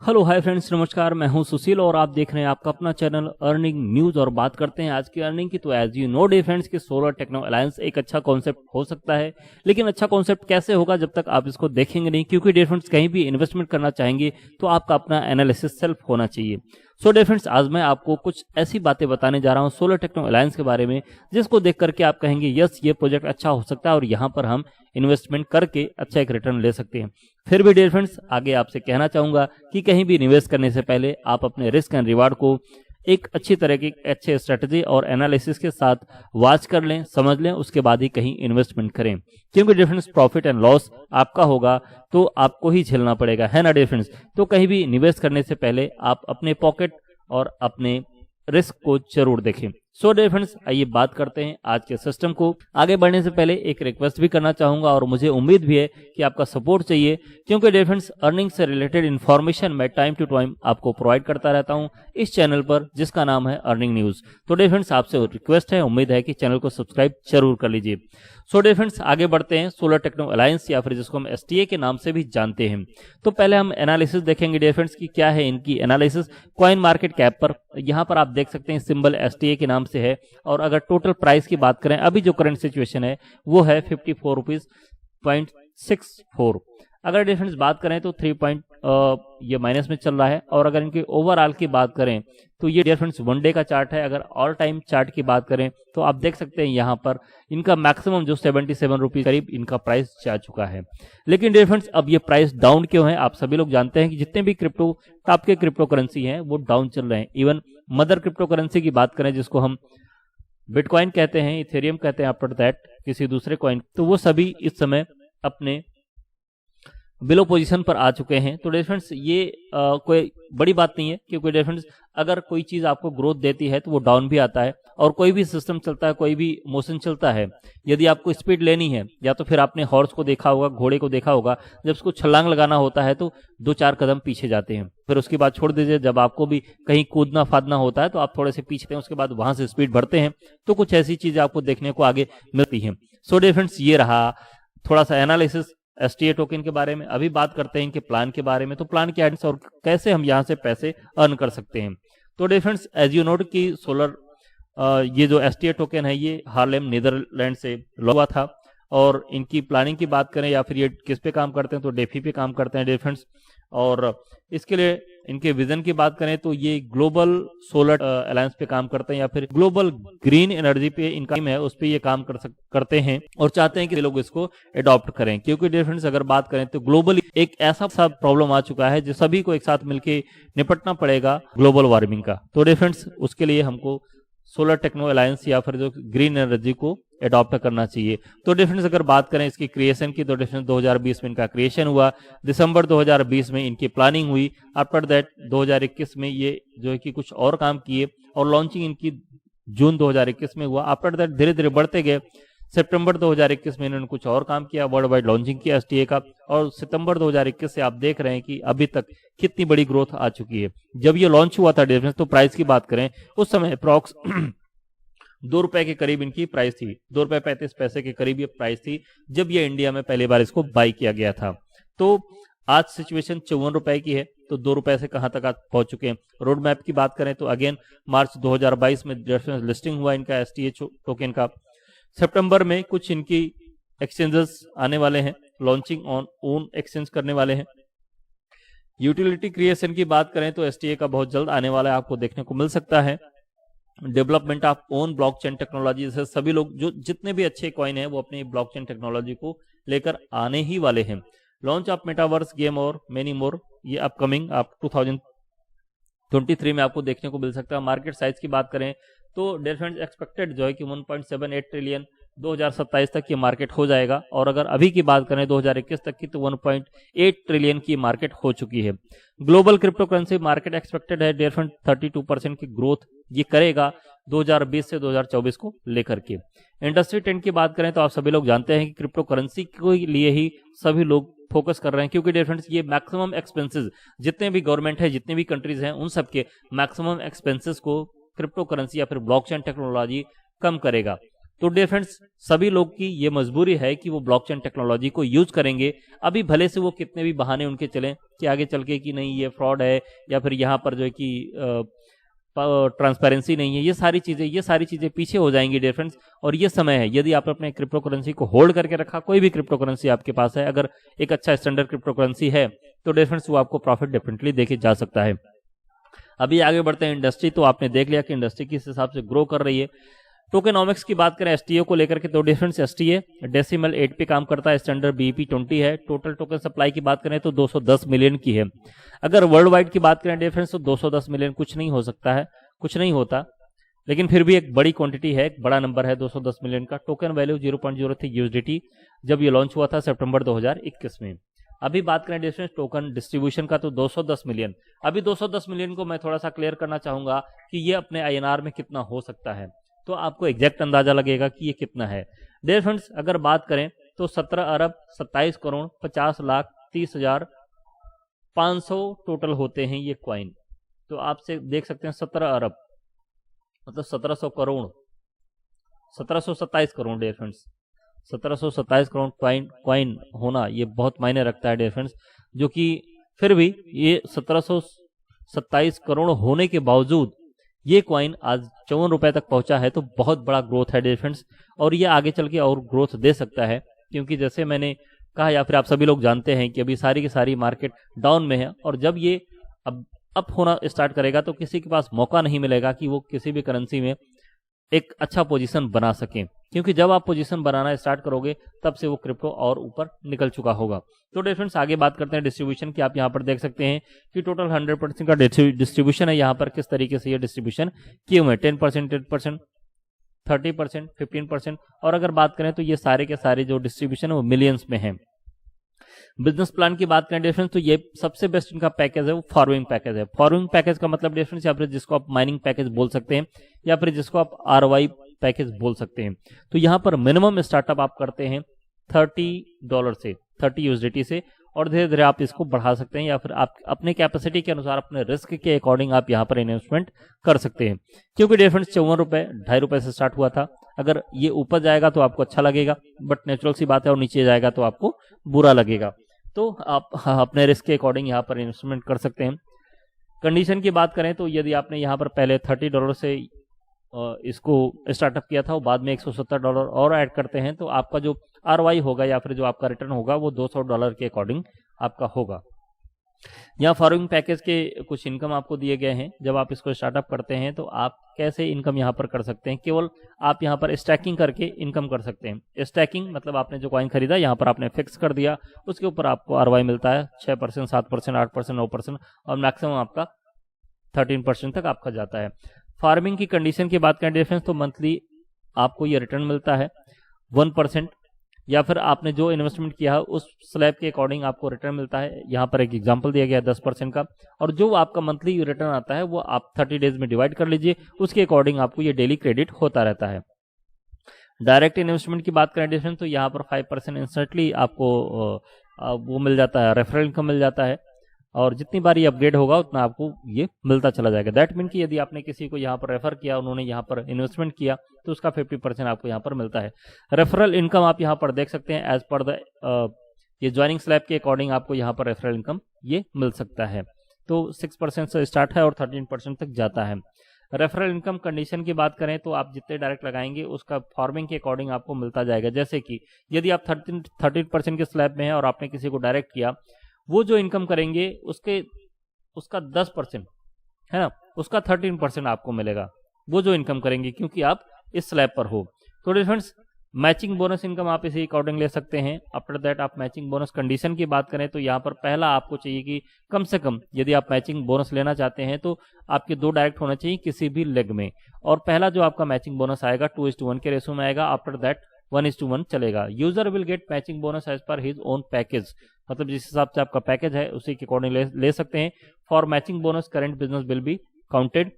Hello hi friends, नमस्कार। मैं हूं सुशील और आप देख रहे हैं आपका अपना चैनल अर्निंग न्यूज़। और बात करते हैं आज की अर्निंग की। तो एज यू नो डिफेंस की सोलर टेक्नो अलायंस एक अच्छा कॉन्सेप्ट हो सकता है, लेकिन अच्छा कॉन्सेप्ट कैसे होगा जब तक आप इसको देखेंगे नहीं, क्योंकि डिफेंस कहीं भी इन्वेस्टमेंट करना चाहेंगे तो आपका अपना एनालिसिस सेल्फ होना चाहिए। सो डिफेंस आज मैं आपको कुछ ऐसी बातें बताने जा रहा हूं सोलर टेक्नो अलायंस के बारे में, जिसको देख करके आप कहेंगे यस ये प्रोजेक्ट अच्छा हो सकता है और यहाँ पर हम इन्वेस्टमेंट करके अच्छा एक रिटर्न ले सकते हैं। फिर भी डियर फ्रेंड्स, आगे आपसे कहना चाहूंगा कि कहीं भी निवेश करने से पहले आप अपने रिस्क एंड रिवार्ड को एक अच्छी तरह की अच्छे स्ट्रेटजी और एनालिसिस के साथ वॉच कर लें, समझ लें, उसके बाद ही कहीं इन्वेस्टमेंट करें। क्योंकि डिफरेंस प्रॉफिट एंड लॉस आपका होगा तो आपको ही झेलना पड़ेगा, है ना डिफरेंस। तो कहीं भी निवेश करने से पहले आप अपने पॉकेट और अपने रिस्क को जरूर देखें। सो डियर फ्रेंड्स, आइए बात करते हैं आज के सिस्टम को। आगे बढ़ने से पहले एक रिक्वेस्ट भी करना चाहूंगा और मुझे उम्मीद भी है कि आपका सपोर्ट चाहिए, क्योंकि डियर फ्रेंड्स अर्निंग से रिलेटेड इन्फॉर्मेशन मैं टाइम टू टाइम आपको प्रोवाइड करता रहता हूं इस चैनल पर, जिसका नाम है अर्निंग न्यूज। तो डियर फ्रेंड्स आपसे रिक्वेस्ट है, उम्मीद है कि चैनल को सब्सक्राइब जरूर कर लीजिए। सो डियर फ्रेंड्स आगे बढ़ते हैं सोलर टेक्नो अलायंस, या फिर जिसको हम एसटीए के नाम से भी जानते हैं। तो पहले हम एनालिसिस देखेंगे डियर फ्रेंड्स की क्या है इनकी एनालिसिस। कॉइन मार्केट कैप पर यहाँ पर आप देख सकते हैं सिंबल एसटीए के नाम से है। और अगर टोटल प्राइस की बात करें, अभी जो करंट सिचुएशन है वो है 54.64। अगर डिफरेंस बात करें तो 3 पॉइंट ये माइनस में चल रहा है। और अगर इनके ओवरऑल की बात करें तो ये डिफरेंस वन डे का चार्ट है। अगर ऑल टाइम चार्ट की बात करें तो आप देख सकते हैं यहाँ पर इनका मैक्सिमम जो 77 रुपीज करीब इनका प्राइस जा चुका है। लेकिन डिफरेंस अब ये प्राइस डाउन क्यों है? आप सभी लोग जानते हैं कि जितने भी क्रिप्टो टॉप के क्रिप्टो करेंसी हैं वो डाउन चल रहे हैं। इवन मदर क्रिप्टो करेंसी की बात करें, जिसको हम बिटकॉइन कहते हैं, इथेरियम कहते हैं, आफ्टर दैट किसी दूसरे कॉइन, तो वो सभी इस समय अपने बिलो पोजीशन पर आ चुके हैं। तो डिफरेंस ये कोई बड़ी बात नहीं है, क्योंकि डिफरेंस अगर कोई चीज आपको ग्रोथ देती है तो वो डाउन भी आता है। और कोई भी सिस्टम चलता है, कोई भी मोशन चलता है, यदि आपको स्पीड लेनी है, या तो फिर आपने हॉर्स को देखा होगा, घोड़े को देखा होगा, जब उसको छलांग लगाना होता है तो 2-4 कदम पीछे जाते हैं, फिर उसके बाद छोड़ दीजिए। जब आपको भी कहीं कूदना फादना होता है तो आप थोड़े से पीछे हैं, उसके बाद वहां से स्पीड बढ़ते हैं। तो कुछ ऐसी चीजें आपको देखने को आगे मिलती हैं। सो डिफरेंस ये रहा थोड़ा सा एनालिसिस एसटीए टोकन के बारे में। अभी बात करते हैं इनके प्लान के बारे में। तो प्लान क्या है और कैसे हम यहाँ से पैसे अर्न कर सकते हैं। तो डिफरेंस एज यू नोट कि सोलर ये जो एसटीए टोकन है ये हार्लेम नीदरलैंड से लॉन्च हुआ था। और इनकी प्लानिंग की बात करें या फिर ये किस पे काम करते हैं तो डेफी पे काम करते हैं डिफरेंस। और इसके लिए इनके विजन की बात करें तो ये ग्लोबल सोलर अलायंस पे काम करते हैं, या फिर ग्लोबल ग्रीन एनर्जी पे इनका टीम है, उस पे ये काम करते हैं और चाहते हैं कि लोग इसको अडॉप्ट करें। क्योंकि डिफरेंस अगर बात करें तो ग्लोबली एक ऐसा सा प्रॉब्लम आ चुका है जो सभी को एक साथ मिलकर निपटना पड़ेगा, ग्लोबल वार्मिंग का। तो डिफरेंस उसके लिए हमको सोलर टेक्नो अलायंस या फिर जो ग्रीन एनर्जी को अडॉप्ट करना चाहिए। तो डिफरेंस अगर बात करें इसकी क्रिएशन की, तो डिफरेंस 2020 में इनका क्रिएशन हुआ, दिसंबर 2020 में इनकी प्लानिंग हुई। आफ्टर दैट 2021 में ये जो है कि कुछ और काम किए और लॉन्चिंग इनकी जून 2021 में हुआ। आफ्टर दैट धीरे धीरे बढ़ते गए। सितंबर 2021 में इन्होंने कुछ और काम किया, वर्ल्ड वाइड लॉन्चिंग किया एसटीए का। और सितंबर 2021 से आप देख रहे हैं कि अभी तक कितनी बड़ी ग्रोथ आ चुकी है। जब ये लॉन्च हुआ था डिफरेंस, तो प्राइस की बात करें उस समय अप्रॉक्स 2 रुपए के करीब इनकी प्राइस थी, 2 रुपए 35 पैसे के करीब ये प्राइस थी जब ये इंडिया में पहली बार इसको बाई किया गया था। तो आज सिचुएशन 54 रुपए की है, तो 2 रुपए से कहां तक आज पहुंच चुके हैं। रोड मैप की बात करें तो अगेन मार्च 2022 में लिस्टिंग हुआ इनका एसटीए टोकन का। सितंबर में कुछ इनकी एक्सचेंजेस आने वाले हैं, लॉन्चिंग ऑन ओन एक्सचेंज करने वाले हैं। यूटिलिटी क्रिएशन की बात करें तो एसटीए का बहुत जल्द आने वाला है, आपको देखने को मिल सकता है। Development of own blockchain technology से सभी लोग जो जितने भी अच्छे कॉइन हैं वो अपनी ब्लॉकचेन टेक्नोलॉजी को लेकर आने ही वाले हैं। लॉन्च ऑफ मेटावर्स गेम और मेनी मोर ये अपकमिंग आप 2023 में आपको देखने को मिल सकता है। मार्केट साइज की बात करें तो डिफरेंट एक्सपेक्टेड जो है कि 1.78 ट्रिलियन 2027 तक ये मार्केट हो जाएगा। और अगर अभी की बात करें 2021 तक की तो 1.8 ट्रिलियन की मार्केट हो चुकी है। Global crypto currency market expected है डिफरेंट 32% की ग्रोथ ये करेगा 2020 से 2024 को लेकर के। इंडस्ट्री ट्रेंड की बात करें तो आप सभी लोग जानते हैं कि क्रिप्टो करेंसी के लिए ही सभी लोग फोकस कर रहे हैं, क्योंकि डिफरेंस ये मैक्सिमम एक्सपेंसेस जितने भी गवर्नमेंट है, जितने भी कंट्रीज हैं, उन सबके मैक्सिमम एक्सपेंसेस को क्रिप्टो करेंसी या फिर ब्लॉकचेन टेक्नोलॉजी कम करेगा। तो डियर फ्रेंड्स, सभी लोग की ये मजबूरी है कि वो ब्लॉकचेन टेक्नोलॉजी को यूज करेंगे। अभी भले से वो कितने भी बहाने उनके चलें कि आगे चल के कि नहीं ये फ्रॉड है, या फिर यहाँ पर जो है कि ट्रांसपेरेंसी नहीं है, ये सारी चीजें पीछे हो जाएंगी डियर फ्रेंड्स। और ये समय है, यदि आप अपने क्रिप्टो करेंसी को होल्ड करके रखा, कोई भी क्रिप्टो करेंसी आपके पास है, अगर एक अच्छा स्टैंडर्ड क्रिप्टो करेंसी है, तो डियर फ्रेंड्स वो आपको प्रॉफिट डेफिनेटली देके जा सकता है। अभी आगे बढ़ते हैं इंडस्ट्री। तो आपने देख लिया कि इंडस्ट्री किस हिसाब से ग्रो कर रही है। टोकेनॉमिक्स की बात करें एसटीओ को लेकर के, तो डिफरेंस एसटीए डेसिमल 8 पे काम करता है, स्टैंडर्ड बीईपी 20 है। टोटल टोकन सप्लाई की बात करें तो 210 मिलियन की है। अगर वर्ल्ड वाइड की बात करें डिफरेंस, तो 210 मिलियन कुछ नहीं हो सकता है, कुछ नहीं होता, लेकिन फिर भी एक बड़ी क्वांटिटी है, एक बड़ा नंबर है 210 मिलियन का। टोकन वैल्यू 0.03 यूएसडीटी जब ये लॉन्च हुआ था सितंबर 2021 में। अभी बात करें डिफरेंस टोकन डिस्ट्रीब्यूशन का, तो 210 मिलियन। अभी 210 मिलियन को मैं थोड़ा सा क्लियर करना चाहूंगा कि ये अपने आईएनआर में कितना हो सकता है, तो आपको एग्जैक्ट अंदाजा लगेगा कि ये कितना है। डियर फ्रेंड्स, अगर बात करें तो 17 अरब 27 करोड़ 50 लाख 30,500 टोटल होते हैं ये क्वाइन। तो आपसे देख सकते हैं 17 अरब मतलब 1700 crore, 1727 crore dear friends, 1727 crore coin होना ये बहुत मायने रखता है डियर फ्रेंड्स। जो कि फिर भी ये 1727 करोड़ होने के बावजूद ये क्वाइन आज 54 रुपए तक पहुंचा है, तो बहुत बड़ा ग्रोथ है डियर फ्रेंड्स। और ये आगे चल के और ग्रोथ दे सकता है, क्योंकि जैसे मैंने कहा या फिर आप सभी लोग जानते हैं कि अभी सारी की सारी मार्केट डाउन में है, और जब ये अब अप होना स्टार्ट करेगा तो किसी के पास मौका नहीं मिलेगा कि वो किसी भी करेंसी में एक अच्छा पोजीशन बना सकें, क्योंकि जब आप पोजीशन बनाना स्टार्ट करोगे तब से वो क्रिप्टो और ऊपर निकल चुका होगा। तो डिफरेंस आगे बात करते हैं डिस्ट्रीब्यूशन की। आप यहाँ पर देख सकते हैं कि टोटल 100% का डिस्ट्रीब्यूशन है। यहाँ पर किस तरीके से ये डिस्ट्रीब्यूशन किए हुए 10%, 10%, 30%, 15%। और अगर बात करें तो ये सारे के सारे जो डिस्ट्रीब्यूशन है वो मिलियंस में है। बिजनेस प्लान की बात करें डिफरेंस, तो ये सबसे बेस्ट इनका पैकेज है वो फार्मिंग पैकेज है। फार्मिंग पैकेज का मतलब डिफरेंस या फिर जिसको आप माइनिंग पैकेज बोल सकते हैं, या फिर जिसको आप आरवाई पैकेज बोल सकते हैं। तो यहाँ पर मिनिमम स्टार्टअप आप करते हैं $30 से, 30 यूएसडीटी से, और धीरे धीरे आप इसको बढ़ा सकते हैं, या फिर आप अपने कैपेसिटी के अनुसार अपने रिस्क के अकॉर्डिंग आप यहाँ पर इन्वेस्टमेंट कर सकते हैं। क्योंकि डिफरेंस 54 रुपए 2.5 रुपए से स्टार्ट हुआ था। अगर ये ऊपर जाएगा तो आपको अच्छा लगेगा, बट नेचुरल सी बात है, और नीचे जाएगा तो आपको बुरा लगेगा। तो आप अपने रिस्क के अकॉर्डिंग यहाँ पर इन्वेस्टमेंट कर सकते हैं। कंडीशन की बात करें तो यदि आपने यहाँ पर पहले $30 से इसको स्टार्टअप किया था, वो बाद में $170 और ऐड करते हैं, तो आपका जो आरवाई होगा या फिर जो आपका रिटर्न होगा वो $200 के अकॉर्डिंग आपका होगा। यहाँ फार्मिंग पैकेज के कुछ इनकम आपको दिए गए हैं। जब आप इसको स्टार्टअप करते हैं तो आप कैसे इनकम यहाँ पर कर सकते हैं, केवल आप यहाँ पर स्टैकिंग करके इनकम कर सकते हैं। स्टैकिंग मतलब आपने जो कॉइन खरीदा यहाँ पर आपने फिक्स कर दिया, उसके ऊपर आपको आरवाई मिलता है 6%, 7%, 8%, 9%, और मैक्सिमम आपका 13% तक आपका जाता है। फार्मिंग की कंडीशन की बात करें डिफरेंस, तो मंथली आपको ये रिटर्न मिलता है 1%, या फिर आपने जो इन्वेस्टमेंट किया है उस स्लैब के अकॉर्डिंग आपको रिटर्न मिलता है। यहाँ पर एक एग्जांपल दिया गया है 10% का, और जो आपका मंथली रिटर्न आता है वो आप 30 डेज में डिवाइड कर लीजिए, उसके अकॉर्डिंग आपको ये डेली क्रेडिट होता रहता है। डायरेक्ट इन्वेस्टमेंट की बात करें डिफरेंस, तो यहाँ पर 5% इंस्टेंटली आपको वो मिल जाता है, रेफरल इनकम मिल जाता है, और जितनी बार ये अपग्रेड होगा उतना आपको ये मिलता चला जाएगा। दैट मीन कि यदि आपने किसी को यहाँ पर रेफर किया, उन्होंने यहाँ पर इन्वेस्टमेंट किया, तो उसका 50% आपको यहाँ पर मिलता है। रेफरल इनकम आप यहाँ पर देख सकते हैं एज पर द ये ज्वाइनिंग स्लैब के अकॉर्डिंग आपको यहाँ पर रेफरल इनकम ये मिल सकता है। तो 6% से स्टार्ट है और 13% तक जाता है। रेफरल इनकम कंडीशन की बात करें तो आप जितने डायरेक्ट लगाएंगे उसका फार्मिंग के अकॉर्डिंग आपको मिलता जाएगा। जैसे कि यदि आप 13% के स्लैब में है और आपने किसी को डायरेक्ट किया, वो जो इनकम करेंगे उसका 10% है ना, उसका 13% आपको मिलेगा, वो जो इनकम करेंगे, क्योंकि आप इस स्लैब पर हो। तो डिफरेंस मैचिंग बोनस इनकम आप इसी अकॉर्डिंग ले सकते हैं। आफ्टर दैट आप मैचिंग बोनस कंडीशन की बात करें तो यहाँ पर पहला आपको चाहिए कि कम से कम यदि आप मैचिंग बोनस लेना चाहते हैं तो आपके 2 डायरेक्ट होना चाहिए किसी भी लेग में, और पहला जो आपका मैचिंग बोनस आएगा 2:1 के रेशो में आएगा। आफ्टर दैट 1:1 चलेगा। User will get matching bonus as per his own package, मतलब जिस हिसाब से आपका पैकेज है उसी के अकॉर्डिंग ले सकते हैं। For matching bonus current business will be counted,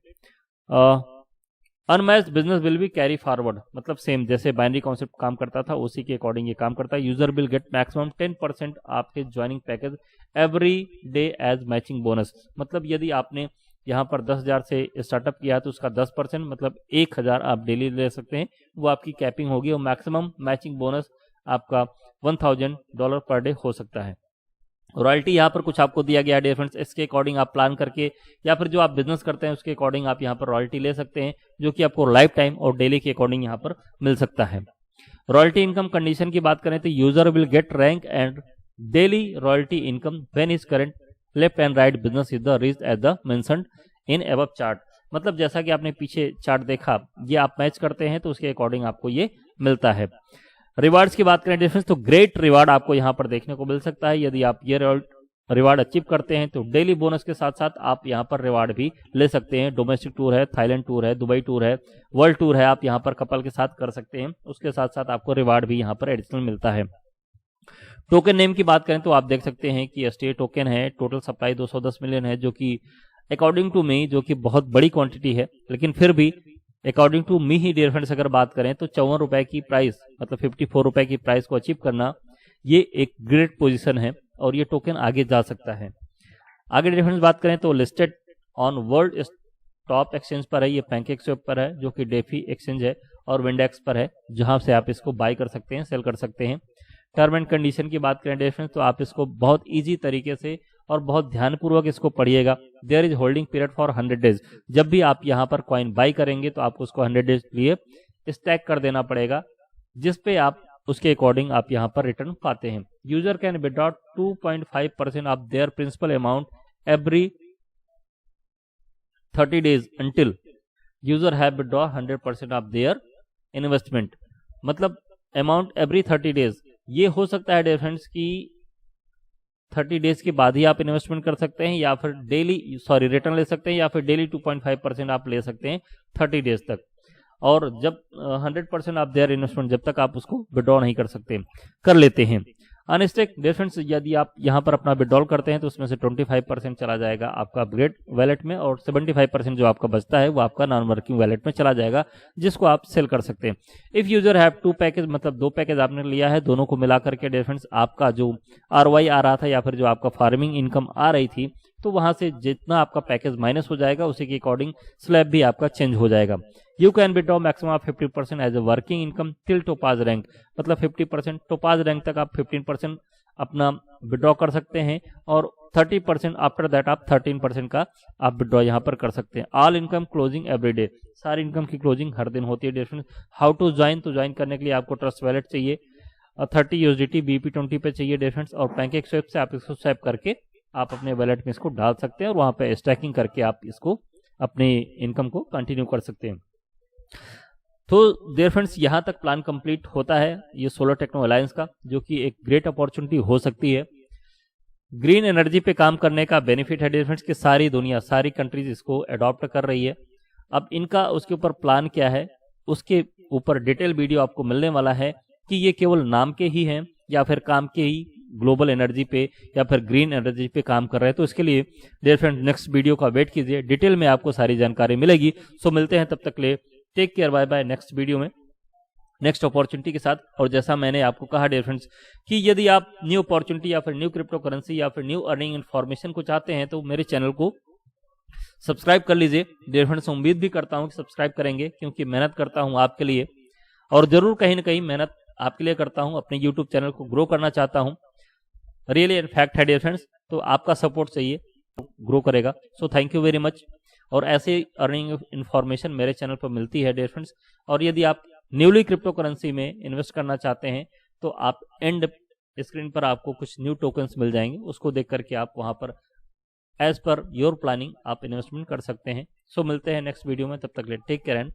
unmatched business will be carry forward, मतलब सेम जैसे बाइनरी कॉन्सेप्ट काम करता था उसी के अकॉर्डिंग ये काम करता है। यूजर विल गेट मैक्सिमम 10% आपके joining package every day as matching bonus, मतलब यदि आपने यहाँ पर 10,000 से स्टार्टअप किया है तो उसका 10% मतलब 1,000 आप डेली ले सकते हैं, वो आपकी कैपिंग होगी। और मैक्सिमम मैचिंग बोनस आपका $1,000 पर डे हो सकता है। रॉयल्टी यहाँ पर कुछ आपको दिया गया है डियर फ्रेंड्स, इसके अकॉर्डिंग आप प्लान करके या फिर जो आप बिजनेस करते हैं उसके अकॉर्डिंग आप यहाँ पर रॉयल्टी ले सकते हैं, जो कि आपको लाइफ टाइम और डेली के अकॉर्डिंग यहाँ पर मिल सकता है। रॉयल्टी इनकम कंडीशन की बात करें तो user will gate rank and daily royalty income when his current left and right business is the reach at the mentioned in above chart. मतलब जैसा कि आपने पीछे चार्ट देखा, ये आप मैच करते हैं तो उसके अकॉर्डिंग आपको ये मिलता है। रिवार्ड्स की बात करें डिफरेंस तो ग्रेट रिवार्ड आपको यहाँ पर देखने को मिल सकता है। यदि आप ये रिवार्ड अचीव करते हैं तो डेली बोनस के साथ साथ आप यहाँ पर रिवार्ड भी ले सकते हैं। डोमेस्टिक टूर है, थाईलैंड टूर है, दुबई टूर है, वर्ल्ड टूर है, आप यहाँ पर कपल के साथ कर सकते हैं। उसके साथ साथ आपको रिवार्ड भी यहाँ पर एडिशनल मिलता है। टोकन नेम की बात करें तो आप देख सकते हैं कि एसटीए टोकन है, टोटल सप्लाई 210 मिलियन है, जो कि अकॉर्डिंग टू मी जो कि बहुत बड़ी क्वांटिटी है, लेकिन फिर भी अकॉर्डिंग टू मी ही डियर फ्रेंड्स अगर बात करें तो 54 रुपए की प्राइस मतलब 54 रुपए की प्राइस को अचीव करना ये एक ग्रेट पोजीशन है और ये टोकन आगे जा सकता है। आगे डियर फ्रेंड्स बात करें तो listed on world top exchange पर है, ये पैनकेकस्वैप पर है जो कि डेफी एक्सचेंज है, और विंडेक्स पर है जहां से आप इसको बाय कर सकते हैं, सेल कर सकते हैं। टर्म एंड कंडीशन की बात करें डियर फ्रेंड्स तो आप इसको बहुत इजी तरीके से और बहुत ध्यानपूर्वक इसको पढ़िएगा। There is holding period for 100 days. जब भी आप यहाँ पर कॉइन बाई करेंगे तो आपको उसको 100 डेज के लिए स्टैक कर देना पड़ेगा, जिस पे आप उसके अकॉर्डिंग आप यहाँ पर रिटर्न पाते हैं। User can withdraw 2.5% of their principal amount every 30 days until user have withdraw 100% of their investment. मतलब अमाउंट एवरी 30 days, ये हो सकता है डियर फ्रेंड्स कि 30 डेज के बाद ही आप इन्वेस्टमेंट कर सकते हैं या फिर डेली रिटर्न ले सकते हैं, या फिर डेली 2.5% आप ले सकते हैं 30 डेज तक। और जब 100% आप देयर इन्वेस्टमेंट जब तक आप उसको विड्रॉ नहीं कर सकते, कर लेते हैं। अनस्टेक डियर फ्रेंड्स यदि आप यहाँ पर अपना विड्रॉल करते हैं तो उसमें से 25% चला जाएगा आपका अपग्रेड वैलेट में, और 75% जो आपका बचता है वो आपका नॉन वर्किंग वैलेट में चला जाएगा, जिसको आप सेल कर सकते हैं। इफ यूजर हैव 2 पैकेज मतलब 2 पैकेज आपने लिया है, दोनों को मिला करके डियर फ्रेंड्स आपका जो ROI आ रहा था या फिर जो आपका फार्मिंग इनकम आ रही थी, तो वहां से जितना आपका पैकेज माइनस हो जाएगा उसी के अकॉर्डिंग स्लैब भी आपका चेंज हो जाएगा। You can withdraw maximum of 50% as a working income till topaz rank. मतलब 50% टोपाज रैंक तक आप 15% अपना विड्रॉ कर सकते हैं, और 30% आफ्टर दैट आप 13% का आप विड्रॉ यहाँ पर कर सकते हैं। All income closing every day, सारी इनकम की क्लोजिंग हर दिन होती है dear friends. How to join, तो ज्वाइन करने के लिए आपको ट्रस्ट वैलेट चाहिए, 30 USDT BP20 पे चाहिए डियर फ्रेंड्स, और पैनकेकस्वैप से आप इसको स्वैप करके आप अपने वैलेट में इसको डाल सकते हैं और वहां पे स्टैकिंग करके आप इसको अपने इनकम को कंटिन्यू कर सकते हैं। तो डियर फ्रेंड्स यहाँ तक प्लान कंप्लीट होता है ये सोलर टेक्नो अलायंस का, जो कि एक ग्रेट अपॉर्चुनिटी हो सकती है। ग्रीन एनर्जी पे काम करने का बेनिफिट है डियर फ्रेंड्स कि सारी दुनिया, सारी कंट्रीज इसको अडॉप्ट कर रही है। अब इनका उसके ऊपर प्लान क्या है, उसके ऊपर डिटेल वीडियो आपको मिलने वाला है कि ये केवल नाम के ही हैं या फिर काम के ही ग्लोबल एनर्जी पे या फिर ग्रीन एनर्जी पे काम कर रहे हैं। तो इसके लिए डियर फ्रेंड नेक्स्ट वीडियो का वेट कीजिए, डिटेल में आपको सारी जानकारी मिलेगी। सो मिलते हैं तब तक ले, take care, bye bye next video में नेक्स्ट अपॉर्चुनिटी के साथ। और जैसा मैंने आपको कहा डियर फ्रेंड्स कि यदि आप न्यू अपॉर्चुनिटी या फिर न्यू क्रिप्टो करेंसी या फिर न्यू अर्निंग इन्फॉर्मेशन को चाहते हैं तो मेरे चैनल को सब्सक्राइब कर लीजिए डियर फ्रेंड्स। उम्मीद भी करता हूं कि सब्सक्राइब करेंगे, क्योंकि मेहनत करता हूं आपके लिए, और जरूर कहीं ना कहीं मेहनत आपके लिए करता हूं। अपने यूट्यूब चैनल को ग्रो करना चाहता हूं, रियली फैक्ट है डियर फ्रेंड्स। तो आपका सपोर्ट चाहिए, ग्रो करेगा। So thank you very much. और ऐसे अर्निंग इन्फॉर्मेशन मेरे चैनल पर मिलती है डियर फ्रेंड्स। और यदि आप न्यूली क्रिप्टो करेंसी में इन्वेस्ट करना चाहते हैं तो आप एंड स्क्रीन पर आपको कुछ न्यू टोकन्स मिल जाएंगे, उसको देख करके आप वहां पर एज पर योर प्लानिंग आप इन्वेस्टमेंट कर सकते हैं। सो मिलते हैं नेक्स्ट वीडियो में, तब तक ले टेक केयर एंड